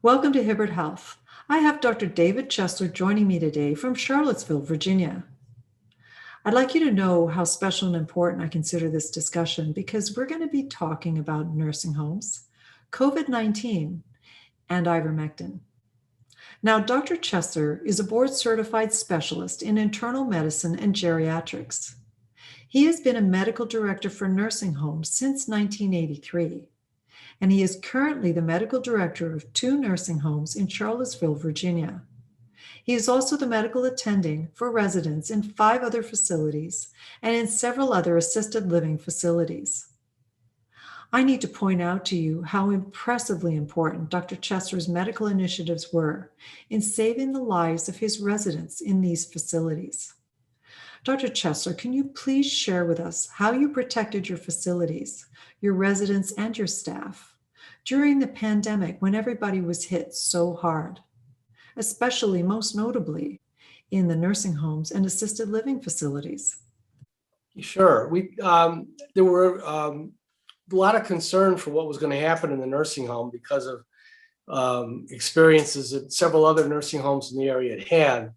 Welcome to Hibbert Health. I have Dr. David Chesler joining me today from Charlottesville, Virginia. I'd like you to know how special and important I consider this discussion because we're going to be talking about nursing homes, COVID-19, and ivermectin. Now, Dr. Chesler is a board-certified specialist in internal medicine and geriatrics. He has been a medical director for nursing homes since 1983. And he is currently the medical director of 2 nursing homes in Charlottesville, Virginia. He is also the medical attending for residents in 5 other facilities and in several other assisted living facilities. I need to point out to you how impressively important Dr. Chesler's medical initiatives were in saving the lives of his residents in these facilities. Dr. Chesler, can you please share with us how you protected your facilities, your residents, and your staff during the pandemic when everybody was hit so hard, especially most notably in the nursing homes and assisted living facilities? Sure. There were a lot of concern for what was going to happen in the nursing home because of experiences that several other nursing homes in the area had,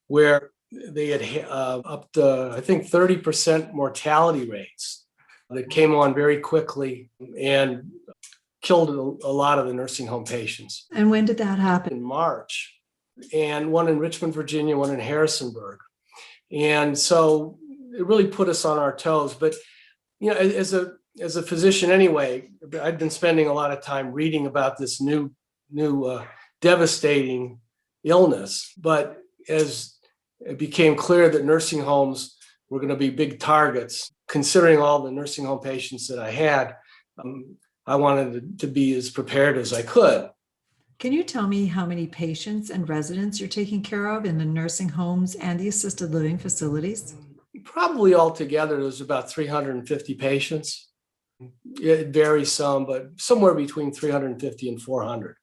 where they had up to, I think, 30% mortality rates that came on very quickly and killed a lot of the nursing home patients. And when did that happen? In March, and one in Richmond, Virginia, one in Harrisonburg. And so it really put us on our toes. But, you know, as a physician anyway, I've been spending a lot of time reading about this new devastating illness. But as it became clear that nursing homes were going to be big targets, considering all the nursing home patients that I had, I wanted to be as prepared as I could. Can you tell me how many patients and residents you're taking care of in the nursing homes and the assisted living facilities? Probably altogether, there's about 350 patients. It varies some, but somewhere between 350 and 400.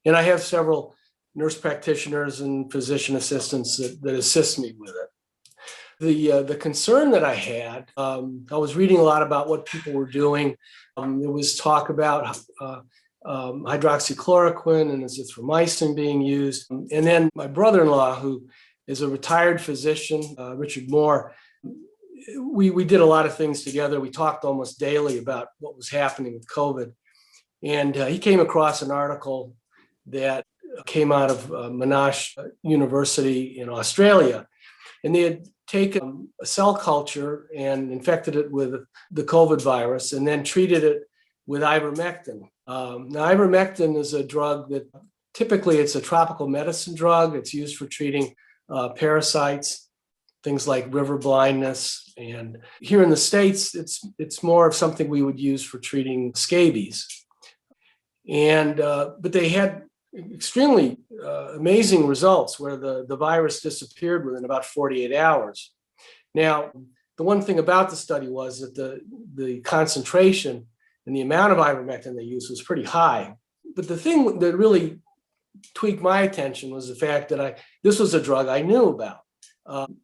And I have several nurse practitioners and physician assistants that assist me with it. The concern that I had, I was reading a lot about what people were doing. There was talk about hydroxychloroquine and azithromycin being used. And then my brother-in-law, who is a retired physician, Richard Moore, we did a lot of things together. We talked almost daily about what was happening with COVID. And he came across an article that came out of Monash University in Australia. And they had taken a cell culture and infected it with the COVID virus and then treated it with ivermectin. Now, ivermectin is a drug that typically it's a tropical medicine drug. It's used for treating parasites, things like river blindness. And here in the States, it's more of something we would use for treating scabies. And but they had extremely amazing results where the virus disappeared within about 48 hours. Now, the one thing about the study was that the concentration and the amount of ivermectin they used was pretty high. But the thing that really tweaked my attention was the fact that this was a drug I knew about.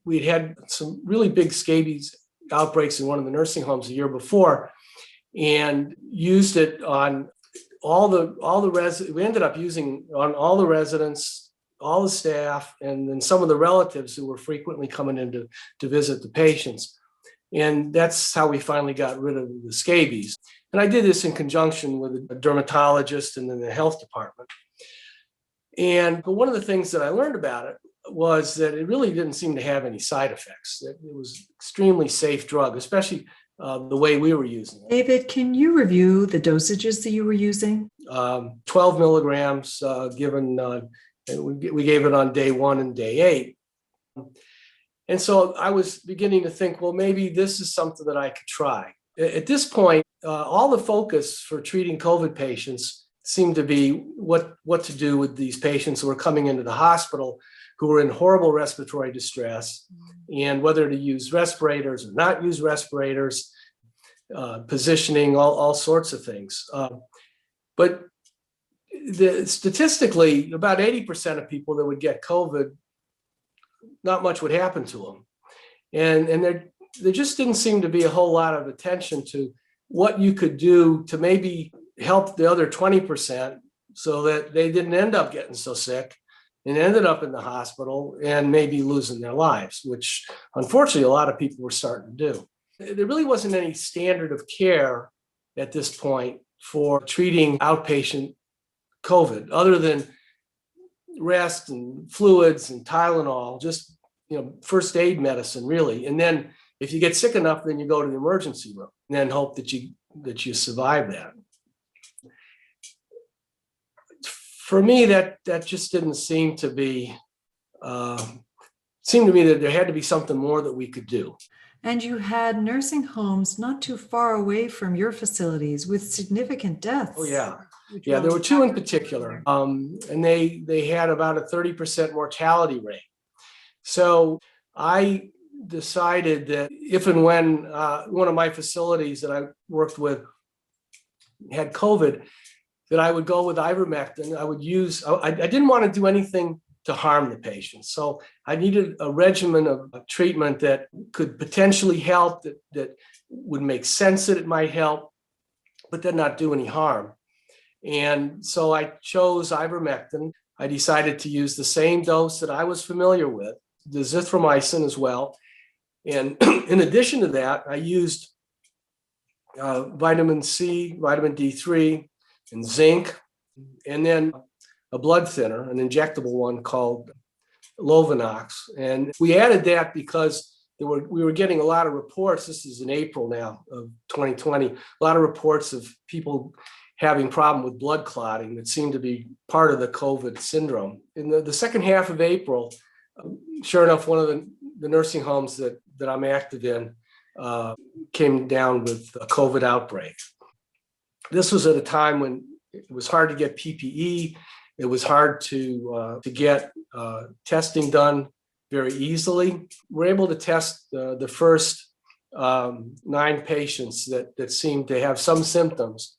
We'd had some really big scabies outbreaks in one of the nursing homes the year before and used it on all the residents. We ended up using on all the residents, all the staff, and then some of the relatives who were frequently coming in to visit the patients. And that's how we finally got rid of the scabies. And I did this in conjunction with a dermatologist and then the health department. But one of the things that I learned about it was that it really didn't seem to have any side effects. It was an extremely safe drug, especially the way we were using it. David, can you review the dosages that you were using? 12 milligrams given, we gave it on day 1 and day 8. And so I was beginning to think, well, maybe this is something that I could try. At this point, all the focus for treating COVID patients seemed to be what to do with these patients who were coming into the hospital who were in horrible respiratory distress, and whether to use respirators or not use respirators, positioning, all sorts of things. But statistically, about 80% of people that would get COVID, not much would happen to them. And there just didn't seem to be a whole lot of attention to what you could do to maybe help the other 20% so that they didn't end up getting so sick and ended up in the hospital and maybe losing their lives, which unfortunately a lot of people were starting to do. There really wasn't any standard of care at this point for treating outpatient COVID, other than rest and fluids and Tylenol, just first aid medicine, really. And then if you get sick enough, then you go to the emergency room and then hope that you survive that. For me, that just didn't seem to be, seemed to me that there had to be something more that we could do. And you had nursing homes not too far away from your facilities with significant deaths. Oh, yeah. Yeah, there were two in particular, and they had about a 30% mortality rate. So I decided that if and when one of my facilities that I worked with had COVID, that I would go with ivermectin. I didn't want to do anything to harm the patient. So I needed a regimen of treatment that could potentially help, that would make sense that it might help, but then not do any harm. And so I chose ivermectin. I decided to use the same dose that I was familiar with, the azithromycin as well. And in addition to that, I used vitamin C, vitamin D3, and zinc, and then a blood thinner, an injectable one called Lovenox. And we added that because we were getting a lot of reports. This is in April now of 2020, a lot of reports of people having problem with blood clotting that seemed to be part of the COVID syndrome. In the second half of April, sure enough, one of the nursing homes that I'm active in came down with a COVID outbreak. This was at a time when it was hard to get PPE. It was hard to get testing done very easily. We're able to test the first 9 patients that seemed to have some symptoms.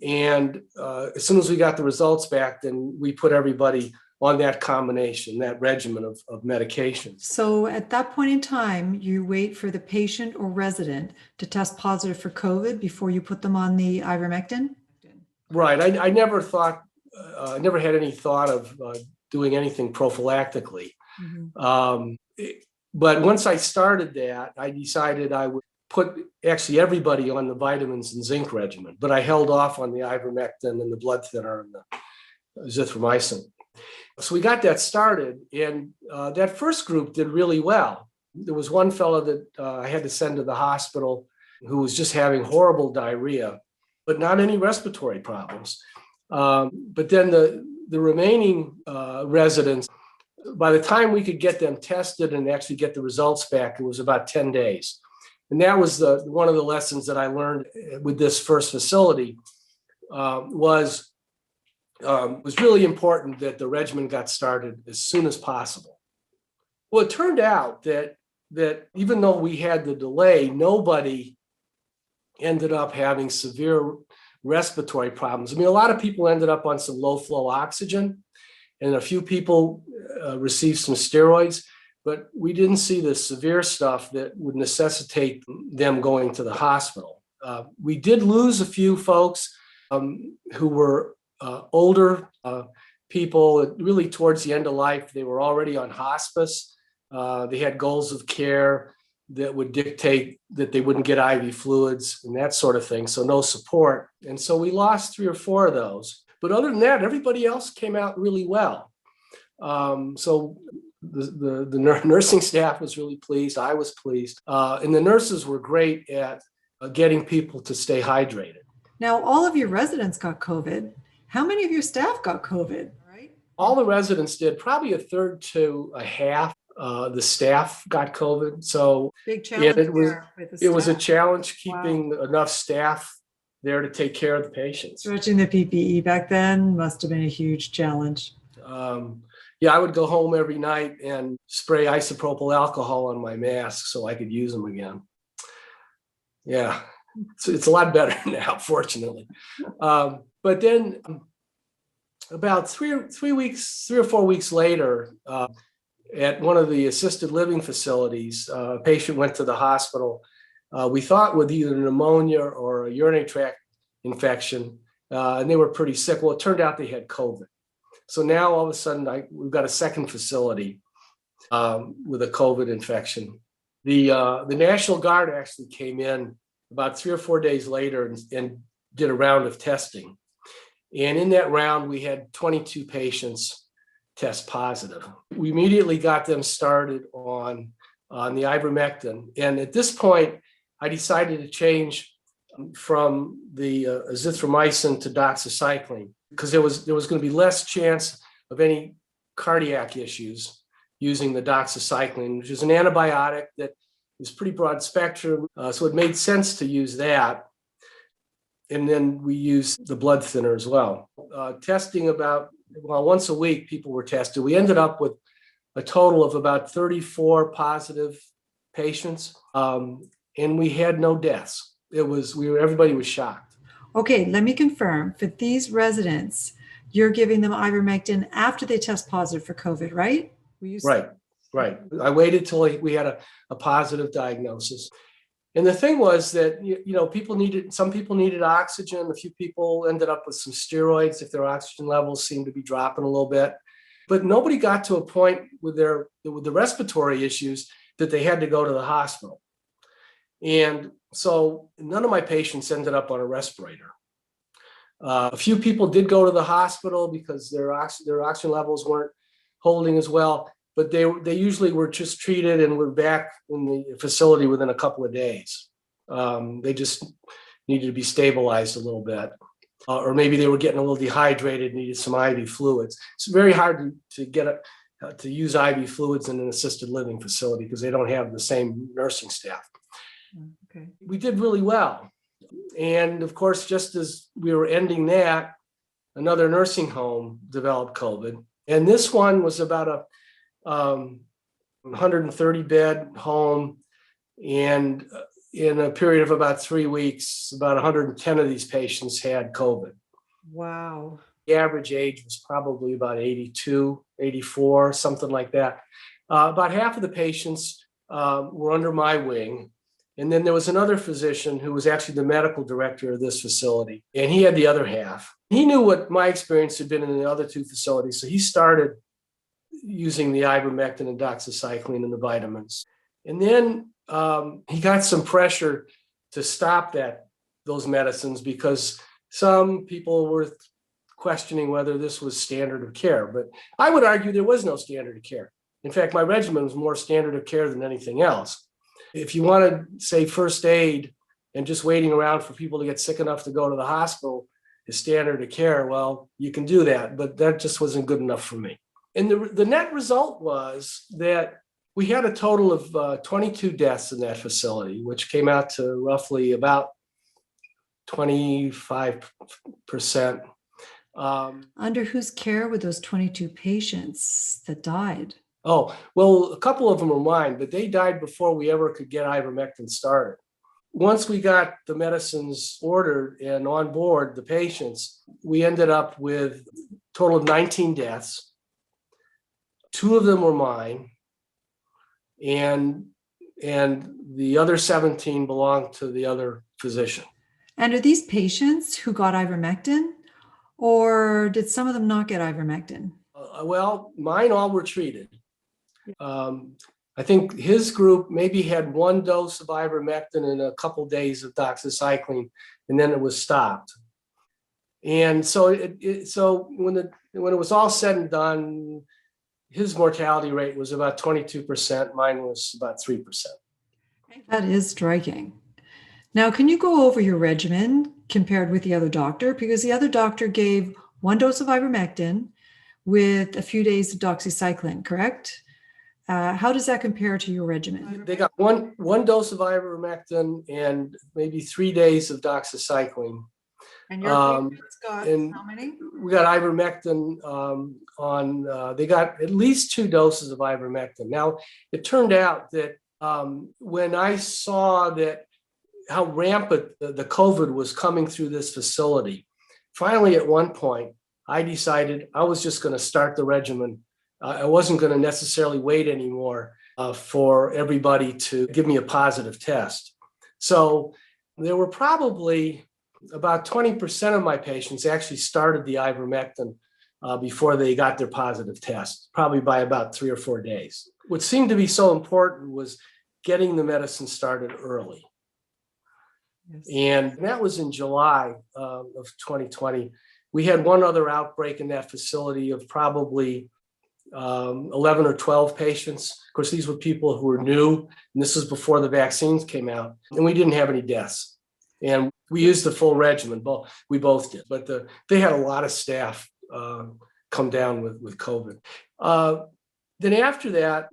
And as soon as we got the results back, then we put everybody on that combination, that regimen of medications. So at that point in time, you wait for the patient or resident to test positive for COVID before you put them on the ivermectin? Right. I never thought, I never had any thought of doing anything prophylactically. Mm-hmm. But once I started that, I decided I would put actually everybody on the vitamins and zinc regimen, but I held off on the ivermectin and the blood thinner and the azithromycin. So we got that started, and that first group did really well. There was one fellow that I had to send to the hospital who was just having horrible diarrhea, but not any respiratory problems. But then the remaining residents, by the time we could get them tested and actually get the results back, it was about 10 days. And that was one of the lessons that I learned with this first facility was really important that the regimen got started as soon as possible. Well, it turned out that even though we had the delay, nobody ended up having severe respiratory problems. I mean, a lot of people ended up on some low flow oxygen, and a few people received some steroids, but we didn't see the severe stuff that would necessitate them going to the hospital. We did lose a few folks who were older people, really towards the end of life. They were already on hospice. They had goals of care that would dictate that they wouldn't get IV fluids and that sort of thing, so no support. And so we lost 3 or 4 of those. But other than that, everybody else came out really well. So the nursing staff was really pleased. I was pleased. And the nurses were great at getting people to stay hydrated. Now, all of your residents got COVID. How many of your staff got COVID? Right? All the residents did, probably a third to a half. The staff got COVID. So big challenge. It was a challenge keeping enough staff there to take care of the patients. Stretching the PPE back then must have been a huge challenge. Yeah, I would go home every night and spray isopropyl alcohol on my mask so I could use them again. Yeah, it's a lot better now, fortunately. But then about 3 or 4 weeks later, at one of the assisted living facilities, a patient went to the hospital. We thought with either pneumonia or a urinary tract infection, and they were pretty sick. Well, it turned out they had COVID. So now all of a sudden we've got a second facility with a COVID infection. The National Guard actually came in about 3 or 4 days later and did a round of testing. And in that round, we had 22 patients test positive. We immediately got them started on the ivermectin. And at this point, I decided to change from the azithromycin to doxycycline because there was going to be less chance of any cardiac issues using the doxycycline, which is an antibiotic that is pretty broad spectrum. So it made sense to use that. And then we use the blood thinner as well. Testing once a week, people were tested. We ended up with a total of about 34 positive patients, and we had no deaths. Everybody was shocked. Okay, let me confirm. For these residents, you're giving them ivermectin after they test positive for COVID, right? Right. I waited till we had a positive diagnosis. And the thing was that, some people needed oxygen. A few people ended up with some steroids if their oxygen levels seemed to be dropping a little bit. But nobody got to a point with the respiratory issues that they had to go to the hospital. And so none of my patients ended up on a respirator. A few people did go to the hospital because their oxygen levels weren't holding as well. But they usually were just treated and were back in the facility within a couple of days. They just needed to be stabilized a little bit. Or maybe they were getting a little dehydrated, needed some IV fluids. It's very hard to use IV fluids in an assisted living facility because they don't have the same nursing staff. Okay. We did really well. And of course, just as we were ending that, another nursing home developed COVID. And this one was about a 130 bed home, and in a period of about 3 weeks, about 110 of these patients had COVID. Wow. The average age was probably about 82, 84, something like that. About half of the patients were under my wing. And then there was another physician who was actually the medical director of this facility, and he had the other half. He knew what my experience had been in the other two facilities, so he started using the ivermectin and doxycycline and the vitamins. And then he got some pressure to stop those medicines because some people were questioning whether this was standard of care. But I would argue there was no standard of care. In fact, my regimen was more standard of care than anything else. If you want to say first aid and just waiting around for people to get sick enough to go to the hospital is standard of care, well, you can do that, but that just wasn't good enough for me. And the net result was that we had a total of 22 deaths in that facility, which came out to roughly about 25%. Under whose care were those 22 patients that died? Oh, well, a couple of them were mine, but they died before we ever could get ivermectin started. Once we got the medicines ordered and on board the patients, we ended up with a total of 19 deaths. 2 of them were mine, and the other 17 belonged to the other physician. And are these patients who got ivermectin, or did some of them not get ivermectin? Well, mine all were treated. I think his group maybe had 1 dose of ivermectin and a couple days of doxycycline, and then it was stopped. And so when it was all said and done, his mortality rate was about 22%. Mine was about 3%. That is striking. Now, can you go over your regimen compared with the other doctor? Because the other doctor gave 1 dose of ivermectin with a few days of doxycycline, correct? How does that compare to your regimen? They got one dose of ivermectin and maybe 3 days of doxycycline. And your patients got how many? We got ivermectin they got at least 2 doses of ivermectin. Now, it turned out that when I saw how rampant the COVID was coming through this facility, finally at one point, I decided I was just going to start the regimen. I wasn't going to necessarily wait anymore for everybody to give me a positive test. So there were probably about 20% of my patients actually started the ivermectin before they got their positive test, probably by about 3 or 4 days. What seemed to be so important was getting the medicine started early. Yes. And that was in July of 2020. We had one other outbreak in that facility of probably 11 or 12 patients. Of course, these were people who were new, and this was before the vaccines came out, and we didn't have any deaths. And we used the full regimen, we both did, but they had a lot of staff come down with COVID. Then after that,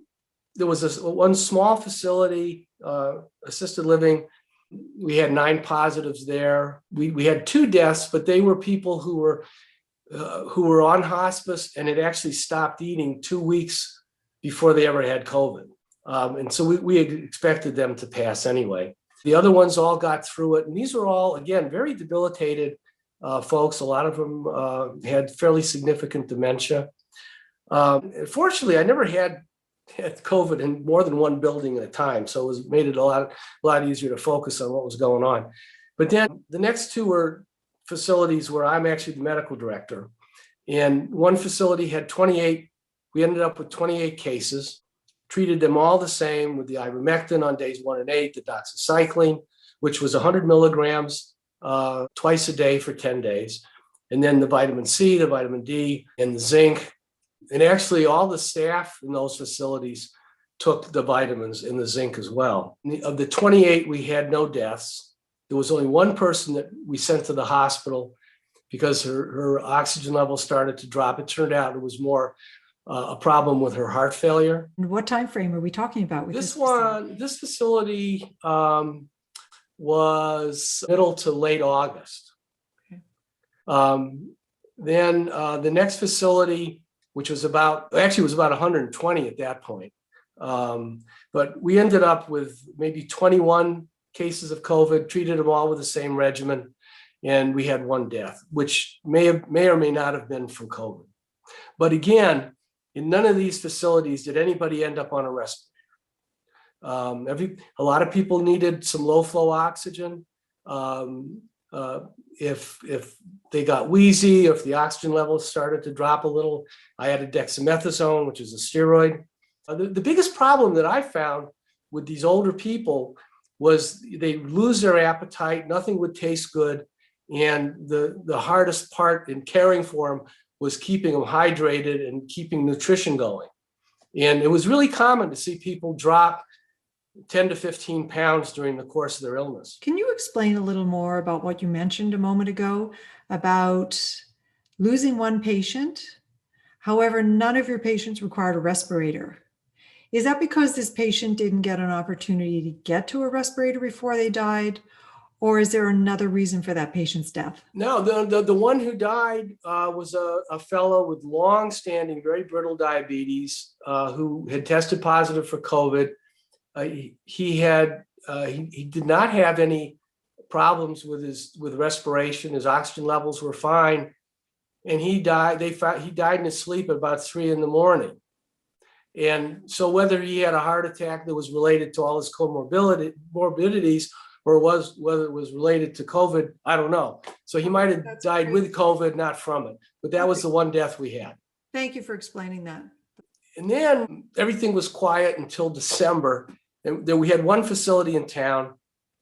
there was this one small facility, assisted living. We had 9 positives there. We had 2 deaths, but they were people who were on hospice and had actually stopped eating 2 weeks before they ever had COVID. And so we expected them to pass anyway. The other ones all got through it. And these were all, again, very debilitated folks. A lot of them had fairly significant dementia. Fortunately, I never had COVID in more than one building at a time. So it made it a lot easier to focus on what was going on. But then the next 2 were facilities where I'm actually the medical director. And one facility had 28, we ended up with 28 cases, treated them all the same with the ivermectin on days 1 and 8, the doxycycline, which was 100 milligrams twice a day for 10 days. And then the vitamin C, the vitamin D, and the zinc. And actually all the staff in those facilities took the vitamins and the zinc as well. Of the 28, we had no deaths. There was only one person that we sent to the hospital because her oxygen level started to drop. It turned out it was more a problem with her heart failure. And what time frame are we talking about with this facility was middle to late August. Okay. Then the next facility, which was about 120 at that point. But we ended up with maybe 21 cases of COVID, treated them all with the same regimen, and we had 1 death, which may or may not have been from COVID. But again, in none of these facilities did anybody end up on a respirator. A lot of people needed some low flow oxygen. If they got wheezy, if the oxygen levels started to drop a little, I added dexamethasone, which is a steroid. The biggest problem that I found with these older people was they lose their appetite, nothing would taste good, and the hardest part in caring for them was keeping them hydrated and keeping nutrition going. And it was really common to see people drop 10 to 15 pounds during the course of their illness. Can you explain a little more about what you mentioned a moment ago about losing 1 patient? However, none of your patients required a respirator. Is that because this patient didn't get an opportunity to get to a respirator before they died? Or is there another reason for that patient's death? No, the one who died was a fellow with long-standing, very brittle diabetes who had tested positive for COVID. He did not have any problems with respiration. His oxygen levels were fine, and he died. He died in his sleep at about 3 a.m. And so whether he had a heart attack that was related to all his morbidities, or whether it was related to COVID, I don't know. So he might have died with COVID, not from it. But that was the 1 death we had. Thank you for explaining that. And then everything was quiet until December. And then we had one facility in town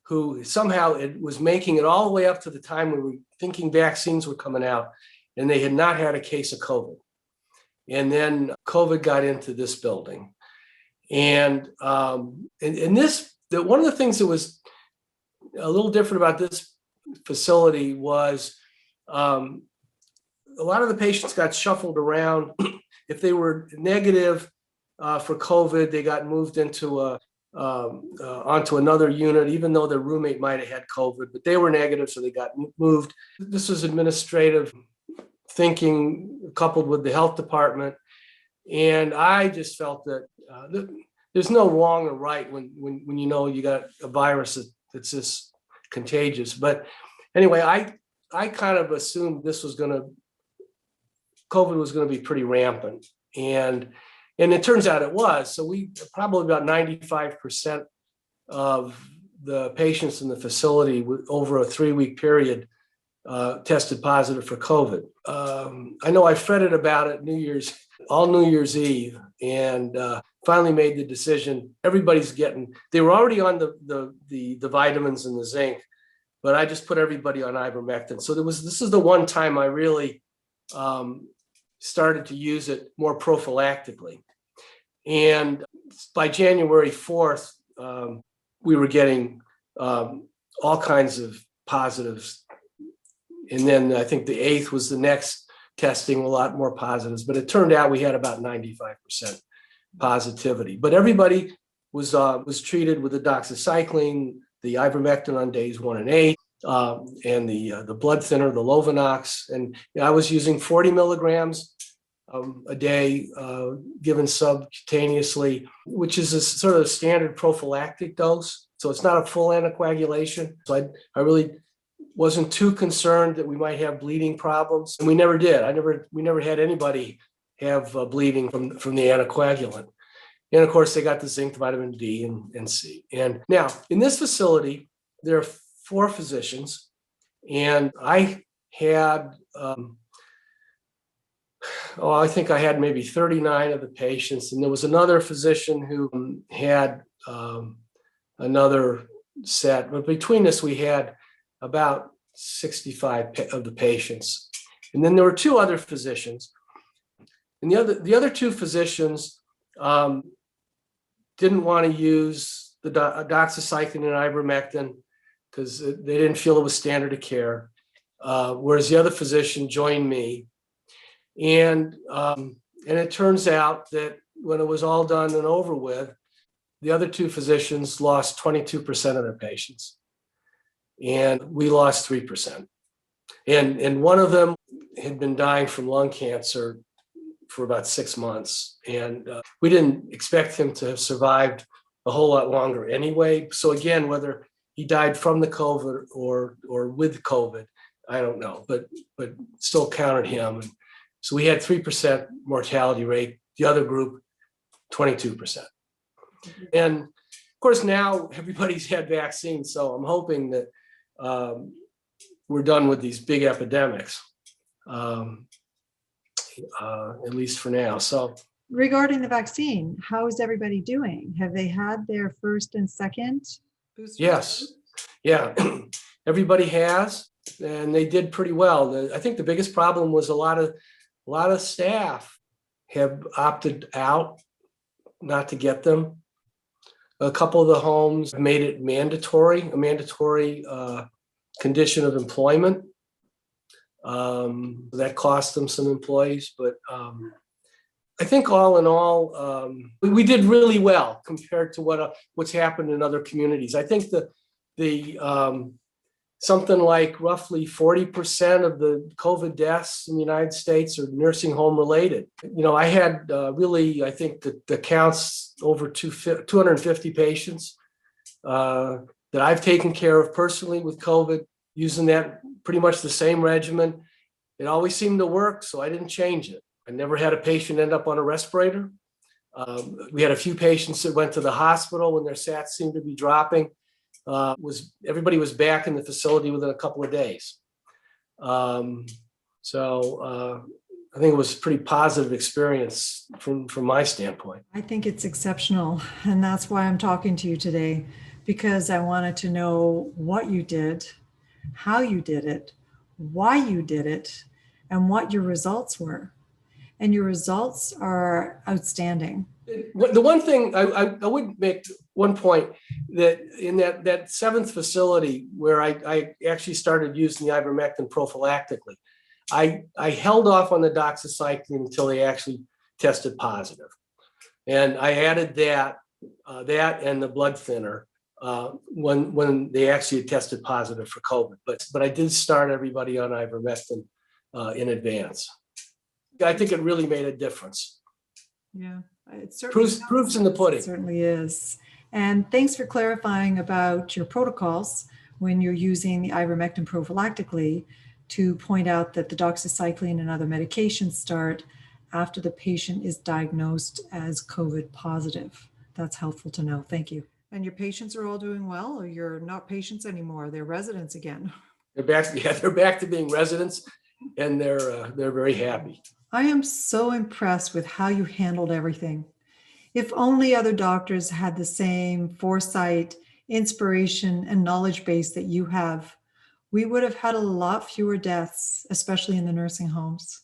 who somehow it was making it all the way up to the time when we were thinking vaccines were coming out, and they had not had a case of COVID. And then COVID got into this building. And this, one of the things that was a little different about this facility was a lot of the patients got shuffled around. If they were negative for COVID, they got moved into onto another unit, even though their roommate might have had COVID, but they were negative, so they got moved. This was administrative thinking coupled with the health department. And I just felt that there's no wrong or right when you know you got a virus that's this contagious. But anyway, I kind of assumed COVID was going to be pretty rampant. And it turns out it was. So we probably about 95% of the patients in the facility over a 3-week period tested positive for COVID. I know I fretted about it all New Year's Eve, and finally made the decision. They were already on the vitamins and the zinc, but I just put everybody on ivermectin. So this is the one time I really started to use it more prophylactically. And by January 4th, we were getting all kinds of positives. And then I think the 8th was the next testing, a lot more positives. But it turned out we had about 95% positivity. But everybody was treated with the doxycycline, the ivermectin on days 1 and 8, and the blood thinner, the Lovenox. And I was using 40 milligrams a day, given subcutaneously, which is a sort of standard prophylactic dose. So it's not a full anticoagulation. So I really wasn't too concerned that we might have bleeding problems, and we never did. We never had anybody have bleeding from the anticoagulant. And of course, they got the zinc, vitamin D, and C. And now in this facility, there are 4 physicians, and I had, I think I had maybe 39 of the patients, and there was another physician who had another set. But between us, we had about 65 of the patients. And then there were 2 other physicians. And the other 2 physicians didn't want to use the doxycycline and ivermectin because they didn't feel it was standard of care, whereas the other physician joined me. And it turns out that when it was all done and over with, the other 2 physicians lost 22% of their patients, and we lost 3%. And one of them had been dying from lung cancer for about 6 months, and we didn't expect him to have survived a whole lot longer anyway. So again, whether he died from the COVID or with COVID, I don't know, but still counted him. And so we had 3% mortality rate. The other group, 22%. And of course, now everybody's had vaccines, so I'm hoping that we're done with these big epidemics, at least for now. So, regarding the vaccine, how is everybody doing? Have they had their first and second booster? Yes, yeah, everybody has, and they did pretty well. I think the biggest problem was a lot of staff have opted out not to get them. A couple of the homes made it a mandatory condition of employment. That cost them some employees, but I think all in all, we did really well compared to what's happened in other communities. I think the something like roughly 40% of the COVID deaths in the United States are nursing home related. You know, I had I think the counts over 250 patients that I've taken care of personally with COVID, using that pretty much the same regimen. It always seemed to work, so I didn't change it. I never had a patient end up on a respirator. We had a few patients that went to the hospital when their SATs seemed to be dropping. Everybody was back in the facility within a couple of days. So I think it was a pretty positive experience from my standpoint. I think it's exceptional, and that's why I'm talking to you today, because I wanted to know what you did, how you did it, why you did it, and what your results were. And your results are outstanding. The one thing I would make one point, that in that 7th facility where I actually started using the ivermectin prophylactically, I held off on the doxycycline until they actually tested positive. And I added that and the blood thinner when they actually had tested positive for COVID. But I did start everybody on ivermectin in advance. I think it really made a difference. Yeah, it certainly proofs in the pudding. It certainly is. And thanks for clarifying about your protocols when you're using the ivermectin prophylactically, to point out that the doxycycline and other medications start after the patient is diagnosed as COVID positive. That's helpful to know. Thank you. And your patients are all doing well, or you're not patients anymore? They're residents again? They're back. Yeah, they're back to being residents, and they're very happy. I am so impressed with how you handled everything. If only other doctors had the same foresight, inspiration, and knowledge base that you have, we would have had a lot fewer deaths, especially in the nursing homes.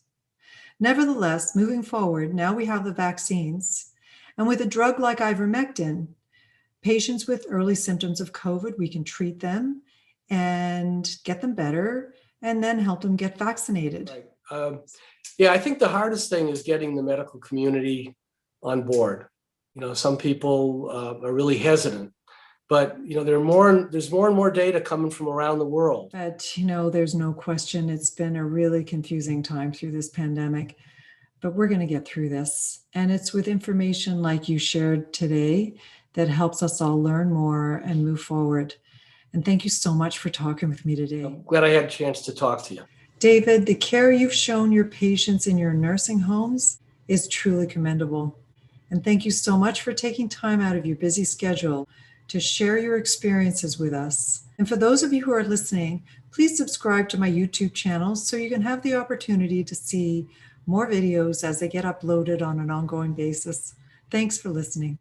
Nevertheless, moving forward, now we have the vaccines. And with a drug like ivermectin, patients with early symptoms of COVID, we can treat them and get them better and then help them get vaccinated. Right. Yeah, I think the hardest thing is getting the medical community on board. Some people are really hesitant, but there's more and more data coming from around the world. But there's no question it's been a really confusing time through this pandemic, but we're going to get through this. And it's with information like you shared today that helps us all learn more and move forward. And thank you so much for talking with me today. I'm glad I had a chance to talk to you. David, the care you've shown your patients in your nursing homes is truly commendable. And thank you so much for taking time out of your busy schedule to share your experiences with us. And for those of you who are listening, please subscribe to my YouTube channel so you can have the opportunity to see more videos as they get uploaded on an ongoing basis. Thanks for listening.